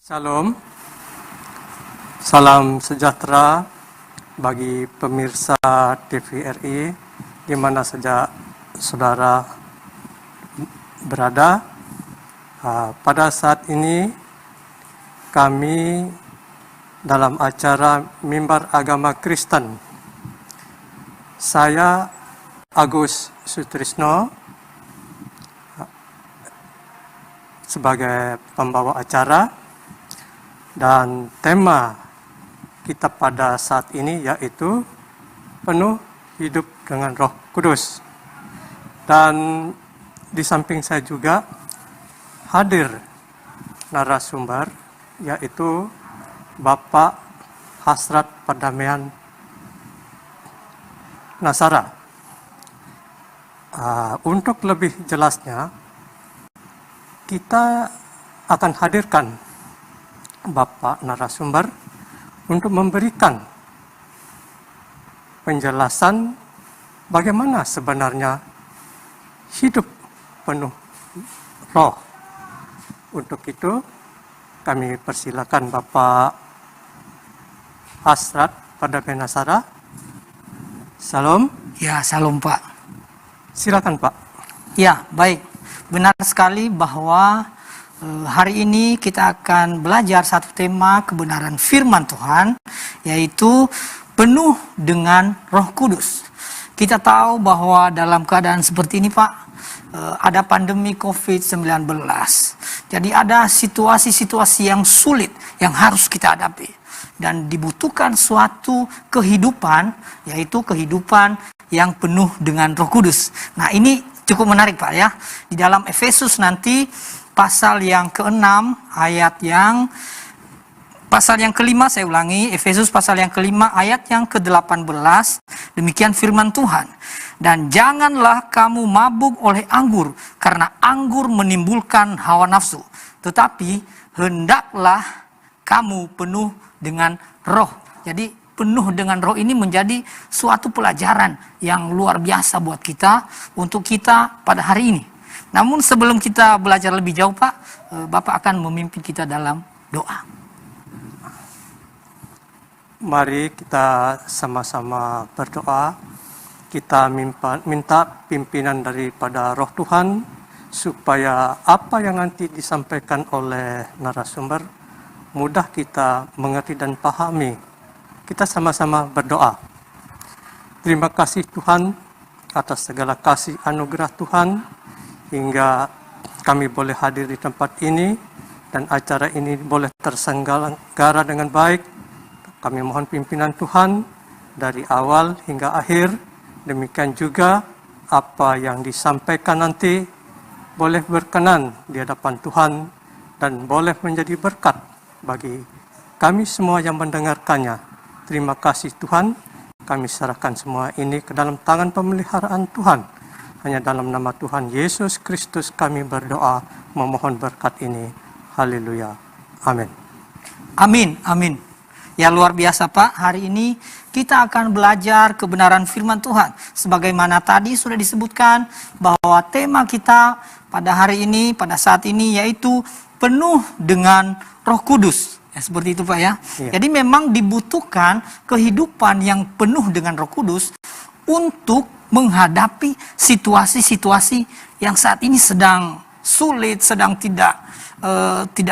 Shalom, salam sejahtera bagi pemirsa TVRI di mana saja saudara berada. Pada saat ini kami dalam acara Mimbar Agama Kristen. Saya Agus Sutrisno sebagai pembawa acara. Dan tema kita pada saat ini yaitu penuh hidup dengan Roh Kudus. Dan di samping saya juga hadir narasumber yaitu Bapak Hasrat Perdamaian Nasara. Untuk lebih jelasnya, kita akan hadirkan Bapak narasumber untuk memberikan penjelasan bagaimana sebenarnya hidup penuh roh. Untuk itu kami persilakan Bapak Hasrat Perdamaian Nasara. Salam. Ya, salam Pak. Silakan Pak. Ya, baik. Benar sekali bahwa hari ini kita akan belajar satu tema kebenaran firman Tuhan, yaitu penuh dengan Roh Kudus. Kita tahu bahwa dalam keadaan seperti ini Pak, ada pandemi COVID-19. Jadi ada situasi-situasi yang sulit yang harus kita hadapi. Dan dibutuhkan suatu kehidupan, yaitu kehidupan yang penuh dengan Roh Kudus. Nah, ini cukup menarik Pak ya. Di dalam Efesus nanti pasal yang ke-6 pasal yang ke-5, saya ulangi, Efesus pasal yang ke-5 ayat yang ke-18, demikian firman Tuhan. Dan janganlah kamu mabuk oleh anggur, karena anggur menimbulkan hawa nafsu. Tetapi hendaklah kamu penuh dengan roh. Jadi penuh dengan roh ini menjadi suatu pelajaran yang luar biasa buat kita, untuk kita pada hari ini. Namun sebelum kita belajar lebih jauh Pak, Bapak akan memimpin kita dalam doa. Mari kita sama-sama berdoa. Kita minta pimpinan daripada Roh Tuhan, supaya apa yang nanti disampaikan oleh narasumber mudah kita mengerti dan pahami. Kita sama-sama berdoa. Terima kasih Tuhan atas segala kasih anugerah Tuhan, hingga kami boleh hadir di tempat ini dan acara ini boleh terselenggara dengan baik. Kami mohon pimpinan Tuhan dari awal hingga akhir. Demikian juga apa yang disampaikan nanti boleh berkenan di hadapan Tuhan dan boleh menjadi berkat bagi kami semua yang mendengarkannya. Terima kasih Tuhan. Kami serahkan semua ini ke dalam tangan pemeliharaan Tuhan. Hanya dalam nama Tuhan Yesus Kristus kami berdoa, memohon berkat ini. Haleluya. Amin. Amin, amin. Ya, luar biasa Pak, hari ini kita akan belajar kebenaran firman Tuhan. Sebagaimana tadi sudah disebutkan bahwa tema kita pada hari ini, pada saat ini, yaitu penuh dengan Roh Kudus. Ya, seperti itu Pak ya. Jadi memang dibutuhkan kehidupan yang penuh dengan Roh Kudus untuk menghadapi situasi-situasi yang saat ini sedang sulit, sedang tidak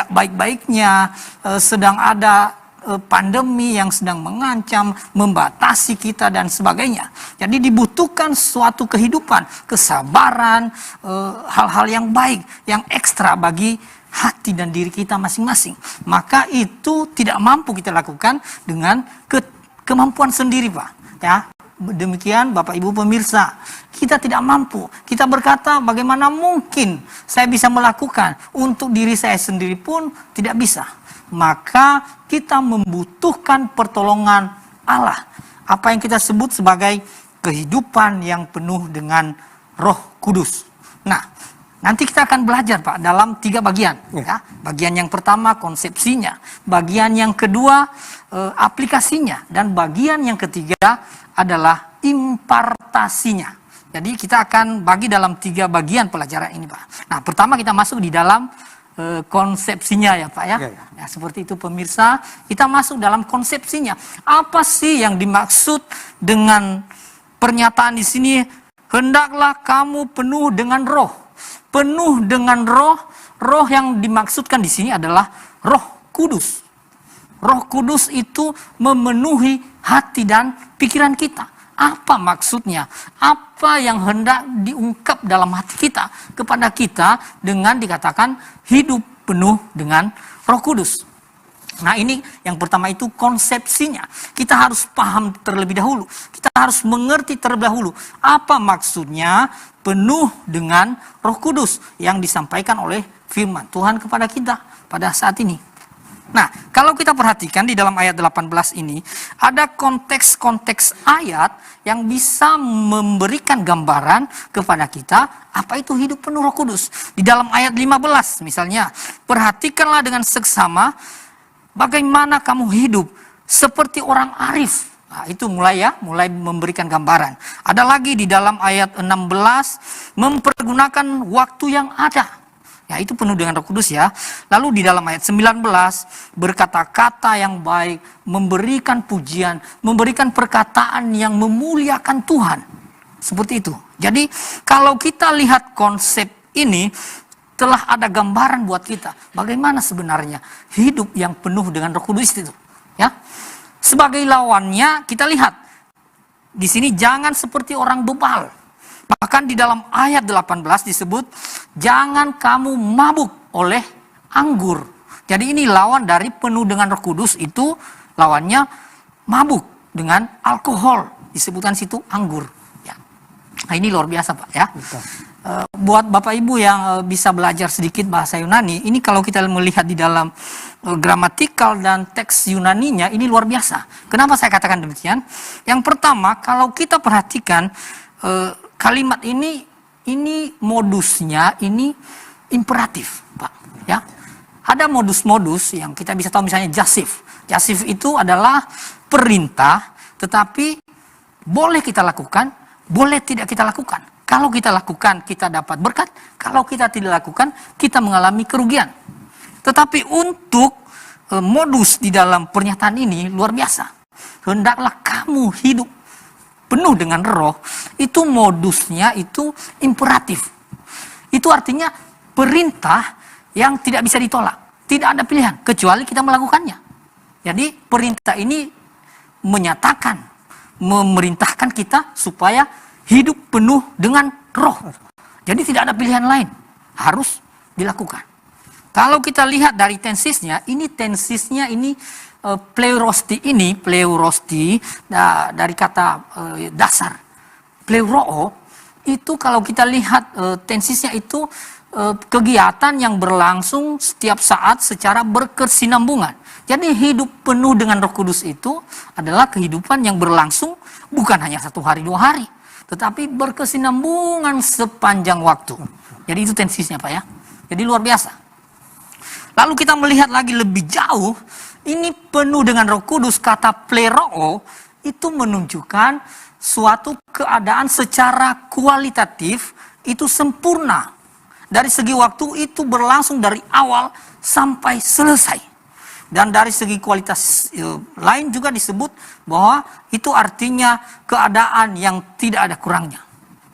baik-baiknya, sedang ada pandemi yang sedang mengancam, membatasi kita dan sebagainya. Jadi dibutuhkan suatu kehidupan, kesabaran, hal-hal yang baik, yang ekstra bagi hati dan diri kita masing-masing. Maka itu tidak mampu kita lakukan dengan kemampuan sendiri Pak. Ya. Demikian Bapak Ibu pemirsa, kita tidak mampu. Kita berkata bagaimana mungkin saya bisa melakukan, untuk diri saya sendiri pun tidak bisa. Maka kita membutuhkan pertolongan Allah. Apa yang kita sebut sebagai kehidupan yang penuh dengan Roh Kudus. Nah, nanti kita akan belajar Pak dalam 3 bagian. Ya. Bagian yang pertama konsepsinya, bagian yang kedua aplikasinya, dan bagian yang ketiga adalah impartasinya. Jadi kita akan bagi dalam 3 bagian pelajaran ini Pak. Nah, pertama kita masuk di dalam konsepsinya ya Pak ya. Ya, ya. Ya, seperti itu pemirsa, kita masuk dalam konsepsinya. Apa sih yang dimaksud dengan pernyataan di sini? Hendaklah kamu penuh dengan roh. Penuh dengan roh. Roh yang dimaksudkan di sini adalah Roh Kudus. Roh Kudus itu memenuhi hati dan pikiran kita. Apa maksudnya? Apa yang hendak diungkap dalam hati kita kepada kita dengan dikatakan hidup penuh dengan Roh Kudus? Nah, ini yang pertama itu konsepsinya. Kita harus paham terlebih dahulu. Kita harus mengerti terlebih dahulu apa maksudnya penuh dengan Roh Kudus yang disampaikan oleh firman Tuhan kepada kita pada saat ini. Nah, kalau kita perhatikan di dalam ayat 18 ini, ada konteks-konteks ayat yang bisa memberikan gambaran kepada kita apa itu hidup penuh Roh Kudus. Di dalam ayat 15 misalnya, perhatikanlah dengan seksama bagaimana kamu hidup seperti orang arif. Nah, itu mulai memberikan gambaran. Ada lagi di dalam ayat 16, mempergunakan waktu yang ada. Ya, itu penuh dengan Roh Kudus ya. Lalu di dalam ayat 19, berkata-kata yang baik, memberikan pujian, memberikan perkataan yang memuliakan Tuhan. Seperti itu. Jadi kalau kita lihat konsep ini, telah ada gambaran buat kita. Bagaimana sebenarnya hidup yang penuh dengan Roh Kudus itu. Ya. Sebagai lawannya kita lihat. Di sini jangan seperti orang bebal. Bahkan di dalam ayat 18 disebut, jangan kamu mabuk oleh anggur. Jadi ini lawan dari penuh dengan Roh Kudus itu, lawannya mabuk dengan alkohol. Disebutkan situ anggur. Ya. Nah, ini luar biasa Pak ya. Buat Bapak Ibu yang bisa belajar sedikit bahasa Yunani, ini kalau kita melihat di dalam gramatikal dan teks Yunaninya, ini luar biasa. Kenapa saya katakan demikian? Yang pertama, kalau kita perhatikan kalimat ini modusnya ini imperatif, Pak. Ya, ada modus-modus yang kita bisa tahu, misalnya jasif. Jasif itu adalah perintah, tetapi boleh kita lakukan, boleh tidak kita lakukan. Kalau kita lakukan, kita dapat berkat. Kalau kita tidak lakukan, kita mengalami kerugian. Tetapi untuk modus di dalam pernyataan ini luar biasa. Hendaklah kamu hidup penuh dengan roh, itu modusnya itu imperatif. Itu artinya perintah yang tidak bisa ditolak. Tidak ada pilihan, kecuali kita melakukannya. Jadi perintah ini menyatakan, memerintahkan kita supaya hidup penuh dengan roh. Jadi tidak ada pilihan lain, harus dilakukan. Kalau kita lihat dari tensisnya ini pleurosti dari kata dasar pleuroo itu, kalau kita lihat tensisnya itu kegiatan yang berlangsung setiap saat secara berkesinambungan. Jadi hidup penuh dengan Roh Kudus itu adalah kehidupan yang berlangsung bukan hanya 1 hari 2 hari, tetapi berkesinambungan sepanjang waktu. Jadi itu tensisnya Pak ya. Jadi luar biasa. Lalu kita melihat lagi lebih jauh, ini penuh dengan Roh Kudus, kata pleroo itu menunjukkan suatu keadaan secara kualitatif itu sempurna. Dari segi waktu itu berlangsung dari awal sampai selesai. Dan dari segi kualitas lain juga disebut bahwa itu artinya keadaan yang tidak ada kurangnya.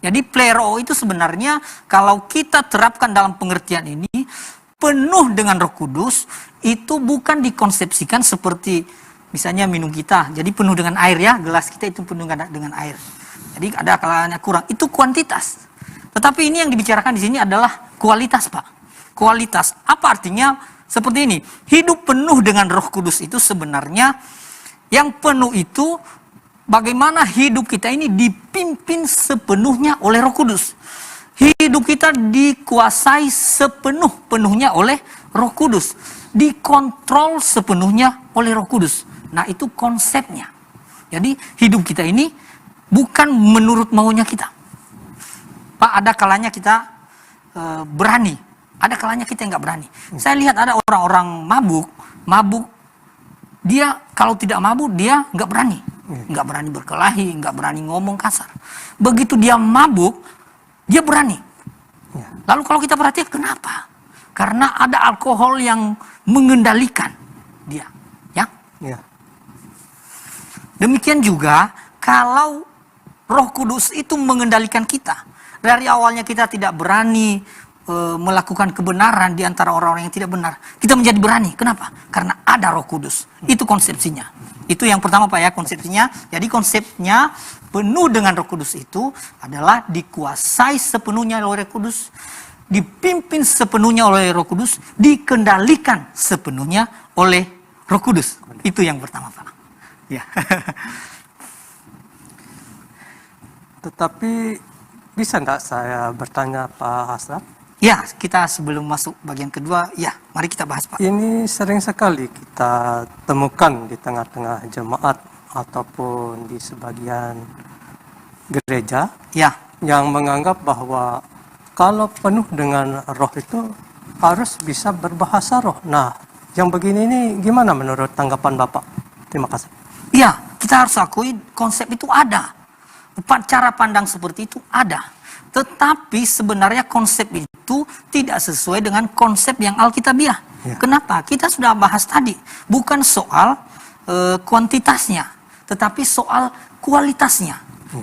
Jadi pleroo itu sebenarnya kalau kita terapkan dalam pengertian ini, penuh dengan Roh Kudus itu bukan dikonsepsikan seperti misalnya minum kita. Jadi penuh dengan air ya, gelas kita itu penuh dengan air. Jadi ada kalanya kurang, itu kuantitas. Tetapi ini yang dibicarakan di sini adalah kualitas, Pak. Kualitas. Apa artinya? Seperti ini. Hidup penuh dengan Roh Kudus itu sebenarnya yang penuh itu bagaimana hidup kita ini dipimpin sepenuhnya oleh Roh Kudus. Hidup kita dikuasai sepenuhnya oleh Roh Kudus. Dikontrol sepenuhnya oleh Roh Kudus. Nah, itu konsepnya. Jadi hidup kita ini bukan menurut maunya kita. Pak, ada kalanya kita berani, ada kalanya kita nggak berani. Saya lihat ada orang-orang mabuk, dia kalau tidak mabuk dia nggak berani berkelahi, nggak berani ngomong kasar. Begitu dia mabuk, dia berani. Lalu kalau kita perhatikan kenapa? Karena ada alkohol yang mengendalikan dia, ya. Ya. Demikian juga kalau Roh Kudus itu mengendalikan kita. Dari awalnya kita tidak berani melakukan kebenaran di antara orang-orang yang tidak benar. Kita menjadi berani. Kenapa? Karena ada Roh Kudus. Itu konsepsinya. Itu yang pertama Pak ya, konsepsinya. Jadi konsepnya penuh dengan Roh Kudus itu adalah dikuasai sepenuhnya oleh Roh Kudus, dipimpin sepenuhnya oleh Roh Kudus, dikendalikan sepenuhnya oleh Roh Kudus. Itu yang pertama Pak. Ya. Tetapi bisa nggak saya bertanya Pak Asraf? Ya, kita sebelum masuk bagian kedua, ya, mari kita bahas Pak. Ini sering sekali kita temukan di tengah-tengah jemaat ataupun di sebagian gereja Ya, yang menganggap bahwa kalau penuh dengan roh itu harus bisa berbahasa roh. Nah, yang begini ini gimana menurut tanggapan Bapak? Terima kasih. ya, kita harus akui konsep itu ada. Cara pandang seperti itu ada. Tetapi sebenarnya konsep itu tidak sesuai dengan konsep yang alkitabiah. Ya. Kenapa? Kita sudah bahas tadi. Bukan soal kuantitasnya, tetapi soal kualitasnya.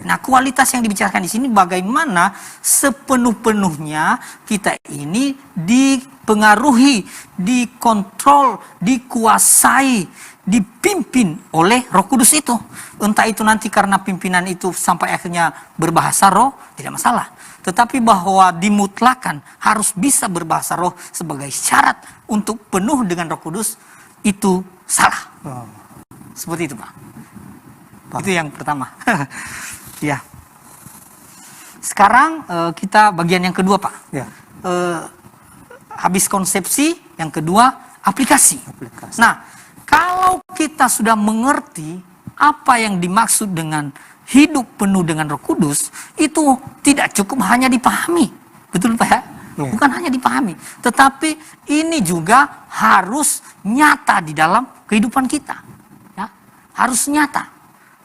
Nah, kualitas yang dibicarakan di sini bagaimana sepenuh-penuhnya kita ini dipengaruhi, dikontrol, dikuasai, dipimpin oleh Roh Kudus itu. Entah itu nanti karena pimpinan itu sampai akhirnya berbahasa roh, tidak masalah. Tetapi bahwa dimutlakan harus bisa berbahasa roh sebagai syarat untuk penuh dengan Roh Kudus, itu salah. Seperti itu Pak. Itu yang pertama. Ya. Sekarang kita bagian yang kedua Pak. Ya. Habis konsepsi, yang kedua aplikasi. Aplikasi. Nah, kalau kita sudah mengerti apa yang dimaksud dengan hidup penuh dengan Roh Kudus, itu tidak cukup hanya dipahami. Betul Pak ya? Ya. Bukan hanya dipahami, tetapi ini juga harus nyata di dalam kehidupan kita. Ya, harus nyata.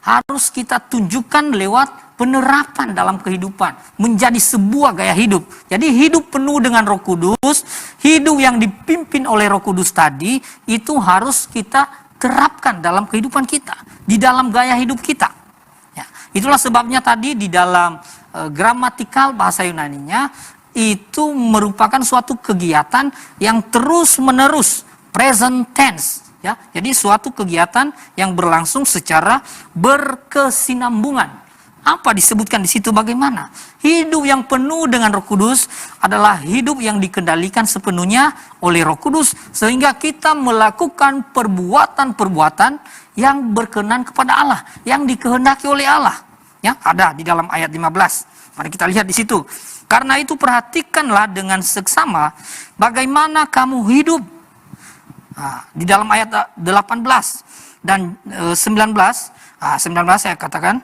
Harus kita tunjukkan lewat penerapan dalam kehidupan. Menjadi sebuah gaya hidup. Jadi hidup penuh dengan Roh Kudus, hidup yang dipimpin oleh Roh Kudus tadi, itu harus kita terapkan dalam kehidupan kita. Di dalam gaya hidup kita. Ya, itulah sebabnya tadi di dalam gramatikal bahasa Yunaninya, itu merupakan suatu kegiatan yang terus-menerus, present tense. Ya, jadi suatu kegiatan yang berlangsung secara berkesinambungan. Apa disebutkan di situ bagaimana? Hidup yang penuh dengan Roh Kudus adalah hidup yang dikendalikan sepenuhnya oleh Roh Kudus sehingga kita melakukan perbuatan-perbuatan yang berkenan kepada Allah, yang dikehendaki oleh Allah. Ya, ada di dalam ayat 15. Mari kita lihat di situ. Karena itu perhatikanlah dengan seksama bagaimana kamu hidup. Nah, di dalam ayat 18 dan 19 saya katakan,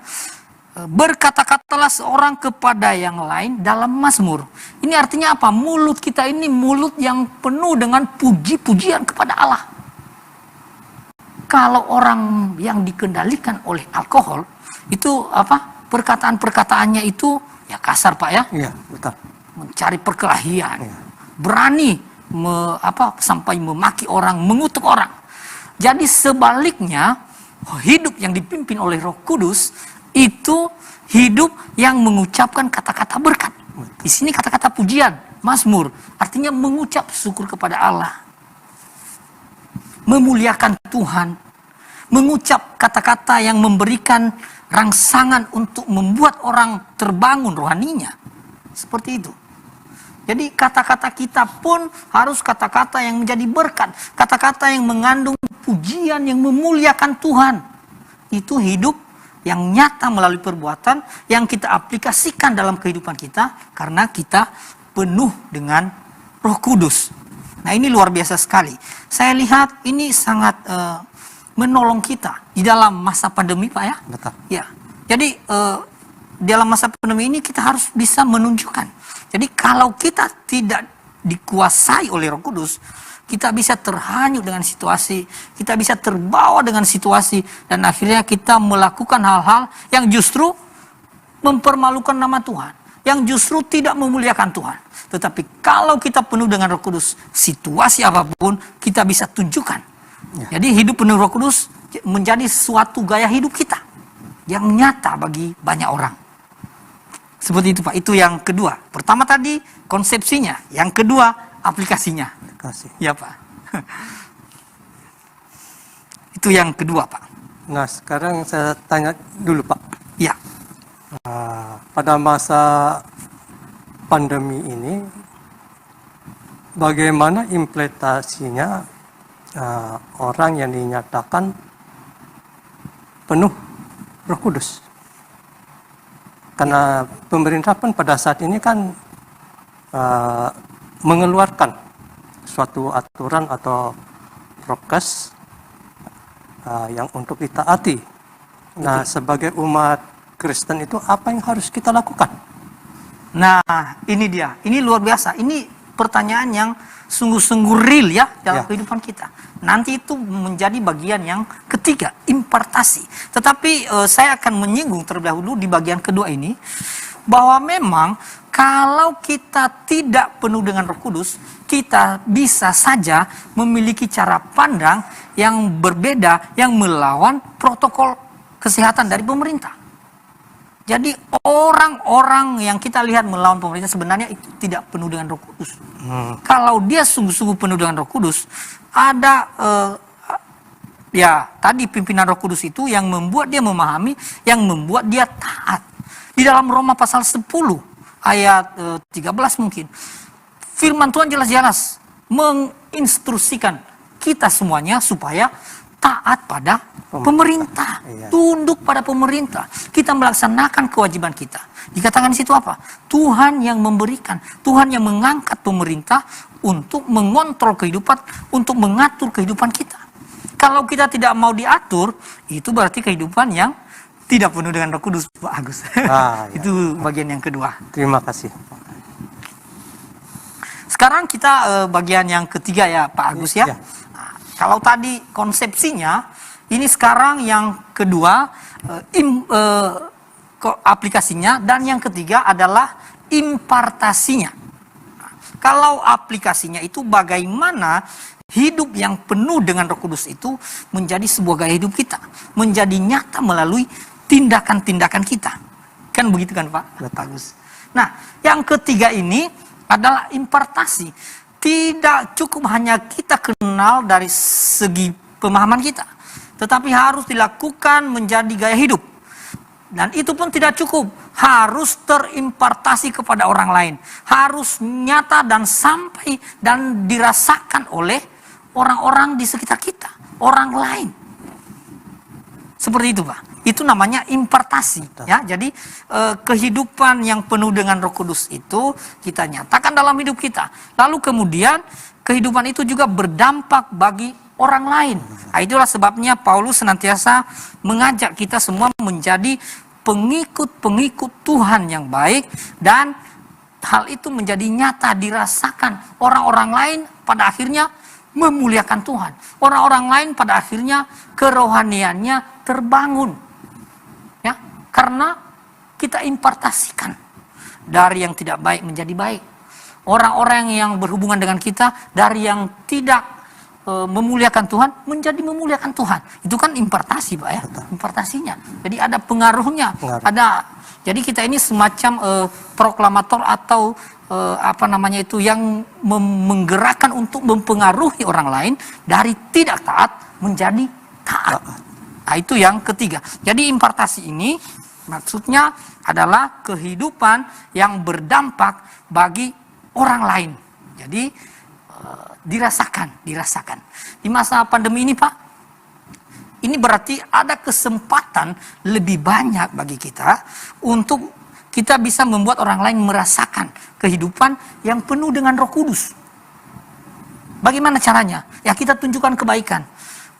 berkata-katalah seorang kepada yang lain dalam mazmur. Ini artinya apa? Mulut kita ini mulut yang penuh dengan puji-pujian kepada Allah. Kalau orang yang dikendalikan oleh alkohol, itu apa? Perkataan-perkataannya itu ya kasar Pak ya. Iya, betul. Mencari perkelahian. Ya. Berani sampai memaki orang, mengutuk orang. Jadi sebaliknya, hidup yang dipimpin oleh Roh Kudus itu hidup yang mengucapkan kata-kata berkat. Di sini kata-kata pujian, mazmur, artinya mengucap syukur kepada Allah. Memuliakan Tuhan, mengucap kata-kata yang memberikan rangsangan untuk membuat orang terbangun rohaninya. Seperti itu. Jadi kata-kata kita pun harus kata-kata yang menjadi berkat. Kata-kata yang mengandung pujian, yang memuliakan Tuhan. Itu hidup yang nyata melalui perbuatan yang kita aplikasikan dalam kehidupan kita. Karena kita penuh dengan Roh Kudus. Nah, ini luar biasa sekali. Saya lihat ini sangat menolong kita di dalam masa pandemi Pak ya. Betul. Ya. Jadi dalam masa pandemi ini kita harus bisa menunjukkan. Jadi kalau kita tidak dikuasai oleh Roh Kudus, kita bisa terhanyut dengan situasi, kita bisa terbawa dengan situasi, dan akhirnya kita melakukan hal-hal yang justru mempermalukan nama Tuhan, yang justru tidak memuliakan Tuhan. Tetapi kalau kita penuh dengan Roh Kudus, situasi apapun kita bisa tunjukkan. Jadi hidup penuh Roh Kudus menjadi suatu gaya hidup kita yang nyata bagi banyak orang. Seperti itu Pak, itu yang kedua. Pertama tadi konsepsinya, yang kedua aplikasinya. Kasih. Ya Pak. Itu yang kedua Pak. Nah, sekarang saya tanya dulu Pak. Ya. Pada masa pandemi ini, bagaimana implementasinya orang yang dinyatakan penuh Roh Kudus? Karena pemerintah pun pada saat ini kan mengeluarkan suatu aturan atau prokes yang untuk ditaati. Nah, sebagai umat Kristen itu apa yang harus kita lakukan? Nah, ini dia. Ini luar biasa. Ini pertanyaan yang sungguh-sungguh real ya dalam kehidupan kita. Nanti itu menjadi bagian yang ketiga, impartasi. Tetapi saya akan menyinggung terlebih dahulu di bagian kedua ini, bahwa memang kalau kita tidak penuh dengan Roh Kudus, kita bisa saja memiliki cara pandang yang berbeda, yang melawan protokol kesehatan dari pemerintah. Jadi orang-orang yang kita lihat melawan pemerintah sebenarnya itu tidak penuh dengan Roh Kudus. Kalau dia sungguh-sungguh penuh dengan Roh Kudus, ada tadi pimpinan Roh Kudus itu yang membuat dia memahami, yang membuat dia taat. Di dalam Roma pasal 10 ayat 13 mungkin, firman Tuhan jelas-jelas menginstruksikan kita semuanya supaya taat pada pemerintah, tunduk pada pemerintah. Kita melaksanakan kewajiban kita. Dikatakan di situ apa? Tuhan yang memberikan, Tuhan yang mengangkat pemerintah untuk mengontrol kehidupan, untuk mengatur kehidupan kita. Kalau kita tidak mau diatur, itu berarti kehidupan yang tidak penuh dengan Roh Kudus, Pak Agus. Itu bagian yang kedua. Terima kasih. Sekarang kita bagian yang ketiga ya, Pak Agus ya. Kalau tadi konsepsinya, ini sekarang yang kedua aplikasinya, dan yang ketiga adalah impartasinya. Kalau aplikasinya itu bagaimana hidup yang penuh dengan Roh Kudus itu menjadi sebuah gaya hidup kita, menjadi nyata melalui tindakan-tindakan kita. Kan begitu kan Pak? Bagus. Nah, yang ketiga ini adalah impartasi. Tidak cukup hanya kita kenal dari segi pemahaman kita, tetapi harus dilakukan menjadi gaya hidup. Dan itu pun tidak cukup, harus terimpartasi kepada orang lain. Harus nyata dan sampai dan dirasakan oleh orang-orang di sekitar kita, orang lain. Seperti itu Pak. Itu namanya impartasi ya. Jadi kehidupan yang penuh dengan Roh Kudus itu kita nyatakan dalam hidup kita. Lalu kemudian kehidupan itu juga berdampak bagi orang lain. Nah, itulah sebabnya Paulus senantiasa mengajak kita semua menjadi pengikut-pengikut Tuhan yang baik, dan hal itu menjadi nyata dirasakan orang-orang lain pada akhirnya memuliakan Tuhan. Orang-orang lain pada akhirnya kerohaniannya terbangun. Ya, karena kita impartasikan dari yang tidak baik menjadi baik. Orang-orang yang berhubungan dengan kita dari yang tidak memuliakan Tuhan menjadi memuliakan Tuhan. Itu kan impartasi Pak ya, impartasinya. Jadi ada pengaruhnya, jadi kita ini semacam proklamator atau yang menggerakkan untuk mempengaruhi orang lain dari tidak taat menjadi taat. Nah, itu yang ketiga. Jadi impartasi ini maksudnya adalah kehidupan yang berdampak bagi orang lain. Jadi dirasakan. Di masa pandemi ini Pak, ini berarti ada kesempatan lebih banyak bagi kita untuk kita bisa membuat orang lain merasakan kehidupan yang penuh dengan Roh Kudus. Bagaimana caranya? Ya kita tunjukkan kebaikan.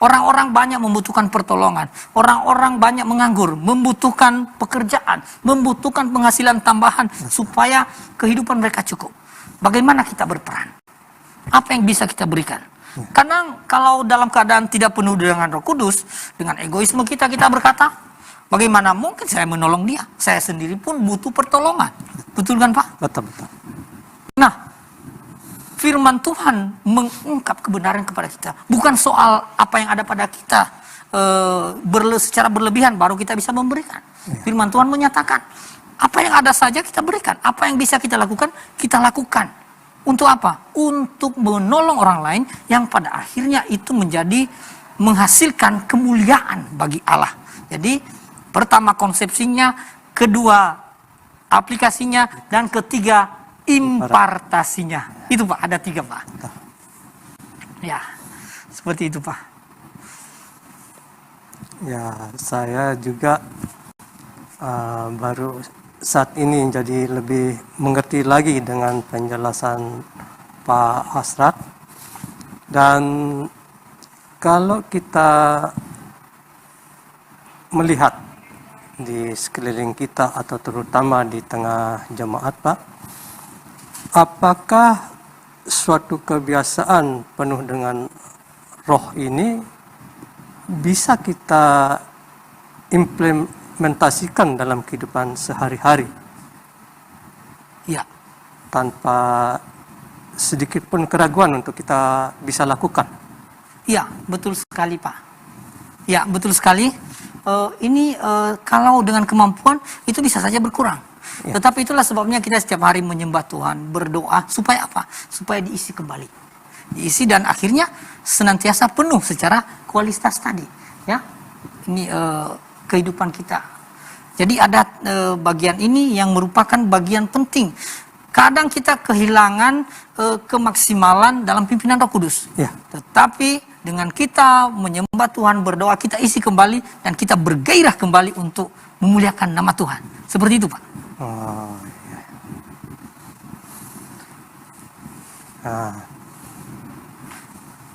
Orang-orang banyak membutuhkan pertolongan. Orang-orang banyak menganggur, membutuhkan pekerjaan, membutuhkan penghasilan tambahan supaya kehidupan mereka cukup. Bagaimana kita berperan? Apa yang bisa kita berikan? Karena kalau dalam keadaan tidak penuh dengan Roh Kudus, dengan egoisme kita berkata, Bagaimana mungkin saya menolong dia? Saya sendiri pun butuh pertolongan. Betul kan Pak? Betul, betul. Nah, firman Tuhan mengungkap kebenaran kepada kita. Bukan soal apa yang ada pada kita secara berlebihan baru kita bisa memberikan. Firman Tuhan menyatakan, apa yang ada saja kita berikan. Apa yang bisa kita lakukan, kita lakukan. Untuk apa? Untuk menolong orang lain yang pada akhirnya itu menghasilkan kemuliaan bagi Allah. Jadi, pertama konsepsinya, kedua aplikasinya, dan ketiga impartasinya. Itu Pak, ada 3 Pak. Ya, seperti itu Pak. Ya, saya juga baru saat ini jadi lebih mengerti lagi dengan penjelasan Pak Hasrat. Dan kalau kita melihat di sekeliling kita atau terutama di tengah jemaat Pak, apakah suatu kebiasaan penuh dengan roh ini bisa kita implementasikan dalam kehidupan sehari-hari Ya, tanpa sedikit pun keraguan untuk kita bisa lakukan? ya, betul sekali Pak. Ya, betul sekali. Ini kalau dengan kemampuan itu bisa saja berkurang. Ya. Tetapi itulah sebabnya kita setiap hari menyembah Tuhan, berdoa supaya apa? Supaya diisi kembali. Diisi dan akhirnya senantiasa penuh secara kualitas tadi. Ya, ini kehidupan kita. Jadi ada bagian ini yang merupakan bagian penting. Kadang kita kehilangan kemaksimalan dalam pimpinan Roh Kudus. Ya. Tetapi dengan kita menyembah Tuhan, berdoa, kita isi kembali dan kita bergairah kembali untuk memuliakan nama Tuhan. Seperti itu Pak. Oh, iya. Nah,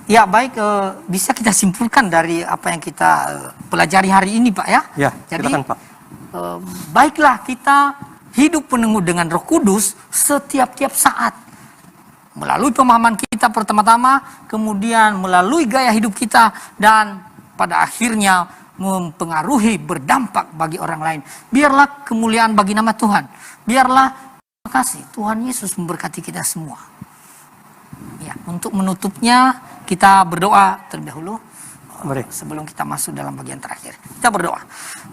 Ya baik, bisa kita simpulkan dari apa yang kita pelajari hari ini Pak ya. ya, Jadi silakan Pak. baiklah kita hidup penuh dengan Roh Kudus setiap-tiap saat. Melalui pemahaman kita pertama-tama, kemudian melalui gaya hidup kita, dan pada akhirnya mempengaruhi, berdampak bagi orang lain. Biarlah kemuliaan bagi nama Tuhan. Biarlah, terima kasih, Tuhan Yesus memberkati kita semua. Ya, untuk menutupnya, kita berdoa terlebih dahulu. Mari. Sebelum kita masuk dalam bagian terakhir, kita berdoa.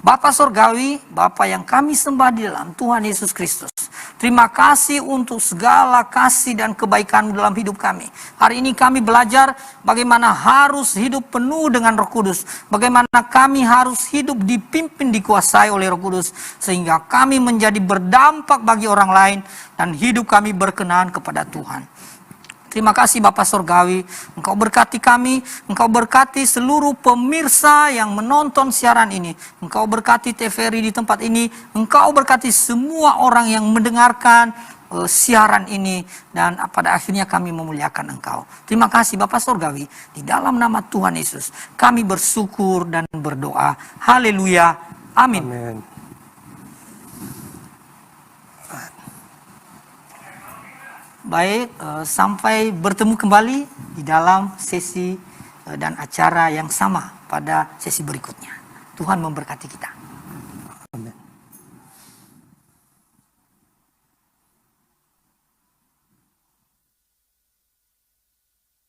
Bapa Surgawi, Bapa yang kami sembah di dalam Tuhan Yesus Kristus, terima kasih untuk segala kasih dan kebaikan dalam hidup kami. Hari ini kami belajar bagaimana harus hidup penuh dengan Roh Kudus, bagaimana kami harus hidup dipimpin, dikuasai oleh Roh Kudus, sehingga kami menjadi berdampak bagi orang lain dan hidup kami berkenan kepada Tuhan. Terima kasih Bapak Surgawi, Engkau berkati kami, Engkau berkati seluruh pemirsa yang menonton siaran ini. Engkau berkati TVRI di tempat ini, Engkau berkati semua orang yang mendengarkan siaran ini. Dan pada akhirnya kami memuliakan Engkau. Terima kasih Bapak Surgawi, di dalam nama Tuhan Yesus kami bersyukur dan berdoa. Haleluya, amin. Amin. Baik, sampai bertemu kembali di dalam sesi dan acara yang sama pada sesi berikutnya. Tuhan memberkati kita.